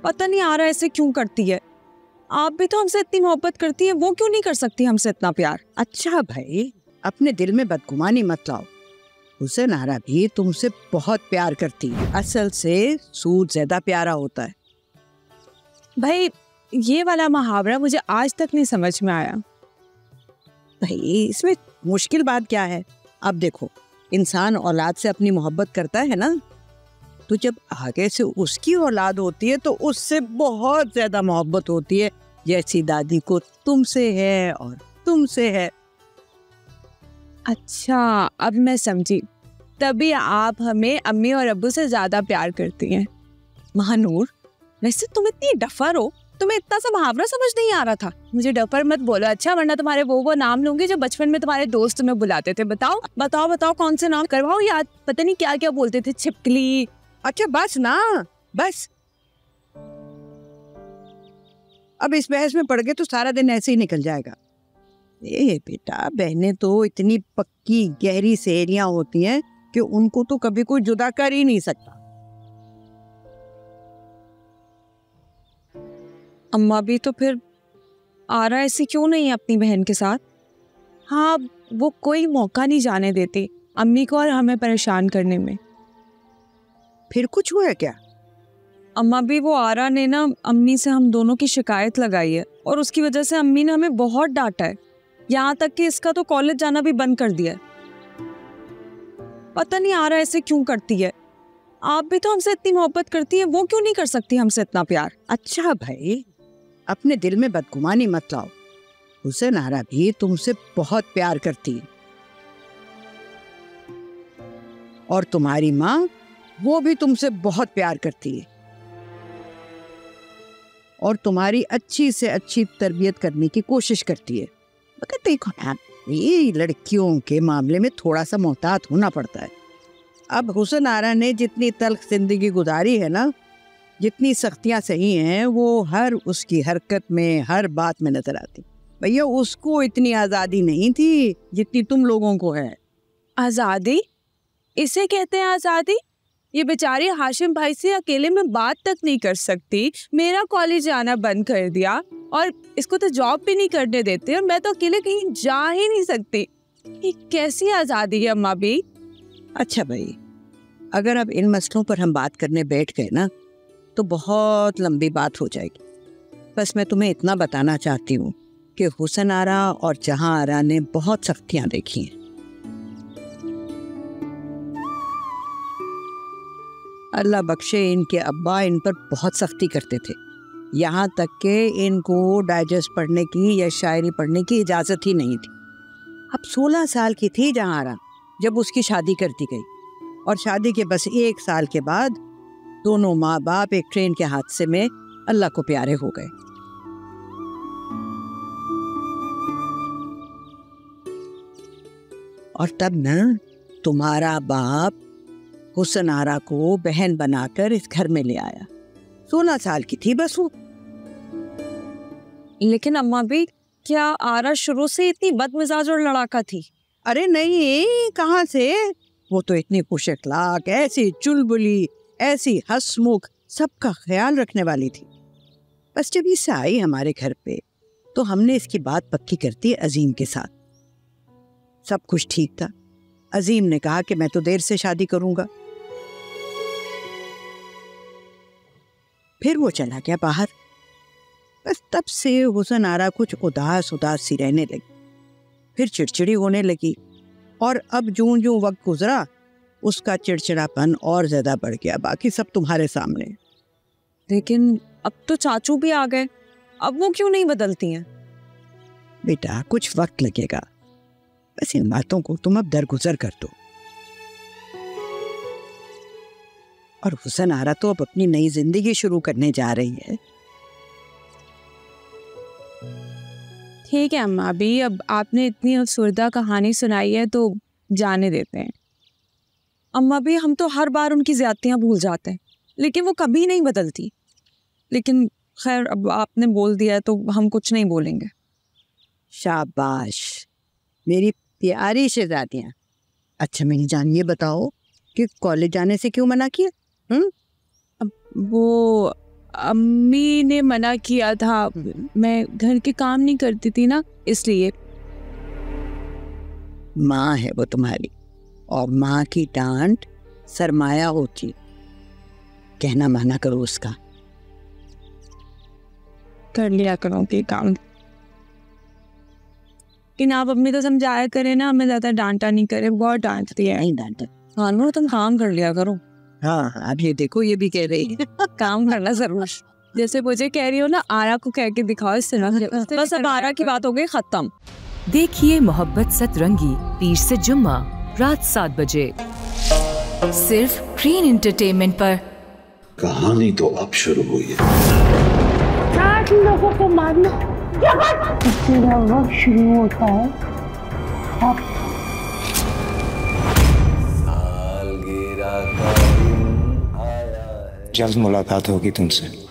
पता नहीं आ रहा ऐसे क्यों करती है। आप भी तो हमसे इतनी मोहब्बत करती है, वो क्यों नहीं कर सकती हमसे इतना प्यार? अच्छा भाई, अपने दिल में बदगुमानी मत लाओ। हुसैन आरा भी तुमसे बहुत प्यार करती है। असल से सूद ज्यादा प्यारा होता है। भाई ये वाला मुहावरा मुझे आज तक नहीं समझ में आया। भाई इसमें मुश्किल बात क्या है? अब देखो, इंसान औलाद से अपनी मोहब्बत करता है ना, तो जब आगे से उसकी औलाद होती है तो उससे बहुत ज्यादा मोहब्बत होती है, जैसी दादी को तुमसे है और तुमसे है। अच्छा अब मैं समझी, तभी आप हमें अम्मी और अब्बू से ज्यादा प्यार करती हैं। महानूर, वैसे तुम इतनी डफर हो, तुम्हें इतना सा मुहावरा समझ नहीं आ रहा था। मुझे डफर मत बोलो अच्छा, वरना तुम्हारे वो नाम लूंगी जो बचपन में तुम्हारे दोस्त तुम्हें बुलाते थे। बताओ बताओ बताओ, कौन से नाम करवाओ याद। पता नहीं क्या क्या बोलते थे, छिपकली। अच्छा बस ना, बस। अब इस बहस में पड़ गए तो सारा दिन ऐसे ही निकल जाएगा। ए बेटा, बहनें तो इतनी पक्की गहरी सहेलियां होती हैं कि उनको तो कभी कोई जुदा कर ही नहीं सकता। अम्मा भी तो फिर आरा ऐसी क्यों नहीं है अपनी बहन के साथ? हाँ, वो कोई मौका नहीं जाने देती अम्मी को और हमें परेशान करने में। फिर कुछ हुआ है क्या? अम्मा भी वो आरा ने ना अम्मी से हम दोनों की शिकायत लगाई है और उसकी वजह से अम्मी ने हमें बहुत डांटा है। यहाँ तक कि इसका तो कॉलेज जाना भी बंद कर दिया है। पता नहीं आरा ऐसे क्यों करती है। आप भी तो हमसे इतनी मोहब्बत करती है, वो क्यों नहीं कर सकती हमसे इतना प्यार? अच्छा भाई, अपने दिल में बदगुमानी मत लाओ। हुसैन आरा भी तुमसे बहुत प्यार करती है, और तुम्हारी माँ वो भी तुमसे बहुत प्यार करती है और तुम्हारी अच्छी से अच्छी तरबियत करने की कोशिश करती है। मगर देखो ना, ये लड़कियों के मामले में थोड़ा सा मोहतात होना पड़ता है। अब हुसैन आरा ने जितनी तल्ख जिंदगी गुजारी है ना, जितनी सख्तियां सही हैं, वो हर उसकी हरकत में, हर बात में नजर आती। भैया, उसको इतनी आज़ादी नहीं थी जितनी तुम लोगों को है। आज़ादी? इसे कहते हैं आज़ादी? ये बेचारी हाशिम भाई से अकेले में बात तक नहीं कर सकती, मेरा कॉलेज जाना बंद कर दिया, और इसको तो जॉब भी नहीं करने देते, और मैं तो अकेले कहीं जा ही नहीं सकती। ये कैसी आज़ादी है अम्मा भी? अच्छा भाई, अगर अब इन मसलों पर हम बात करने बैठ गए ना, तो बहुत लंबी बात हो जाएगी। बस मैं तुम्हें इतना बताना चाहती हूँ कि हुसैन आरा और जहां आरा ने बहुत सख्तियां देखी हैं। अल्लाह बख्शे, इनके अब्बा इन पर बहुत सख्ती करते थे, यहाँ तक कि इनको डाइजेस्ट पढ़ने की या शायरी पढ़ने की इजाज़त ही नहीं थी। अब 16 साल की थी जहां आरा जब उसकी शादी कर दी गई, और शादी के बस 1 साल के बाद दोनों माँ बाप एक ट्रेन के हादसे में अल्लाह को प्यारे हो गए। और तब न तुम्हारा बाप हुसैन आरा को बहन बनाकर इस घर में ले आया। 16 साल की थी बस वो। लेकिन अम्मा भी, क्या आरा शुरू से इतनी बदमिजाज और लड़ाका थी? अरे नहीं, कहाँ से, वो तो इतनी खुश अखलाक, ऐसी चुलबुली, ऐसी हंसमुख, सबका ख्याल रखने वाली थी। बस जब ये आई हमारे घर पे, तो हमने इसकी बात पक्की कर दी अजीम के साथ। सब कुछ ठीक था। अजीम ने कहा कि मैं तो देर से शादी करूंगा। फिर वो चला गया बाहर। बस तब से हुसैन आरा कुछ उदास उदास सी रहने लगी, फिर चिड़चिड़ी होने लगी, और अब जूं जूं वक्त गुजरा उसका चिड़चिड़ापन और ज्यादा बढ़ गया। बाकी सब तुम्हारे सामने। लेकिन अब तो चाचू भी आ गए, अब वो क्यों नहीं बदलती हैं? बेटा, कुछ वक्त लगेगा, बस इन बातों को तुम अब दरगुजर कर दो। और हुसैन आरा तो अब अपनी नई जिंदगी शुरू करने जा रही है। ठीक है अम्मा भी, अब आपने इतनी अफसरदा कहानी सुनाई है तो जाने देते हैं। अम्मा भी, हम तो हर बार उनकी ज्यादतियां भूल जाते हैं, लेकिन वो कभी नहीं बदलती। लेकिन खैर, अब आपने बोल दिया है तो हम कुछ नहीं बोलेंगे। शाबाश मेरी प्यारी शहजादियाँ। अच्छा मेरी जान, ये बताओ कि कॉलेज जाने से क्यों मना किया? अब वो अम्मी ने मना किया था, मैं घर के काम नहीं करती थी ना, इसलिए। माँ है वो तुम्हारी, और माँ की डांट सरमाया होती, कहना माना करो उसका। कर लिया करूँगी काम, लेकिन आप अम्मी तो समझाया करे ना, हमें ज्यादा डांटा नहीं करे, बहुत डांटती है। नहीं डांटा। हाँ नूर, तुम काम कर लिया करो। हाँ अब ये देखो, ये भी कह रही है काम करना जरूर। जैसे मुझे कह रही हो ना, आरा को कह के दिखाओ इस तरह। बस अब आरा की बात हो गई खत्म। देखिए मोहब्बत सतरंगी पीर से जुम्मा रात 7 बजे सिर्फ ग्रीन एंटरटेनमेंट पर। कहानी तो अब शुरू हुई है। 60 लोगों को मारना तेरा वक्त शुरू होता है अब। जल्द मुलाकात होगी तुमसे।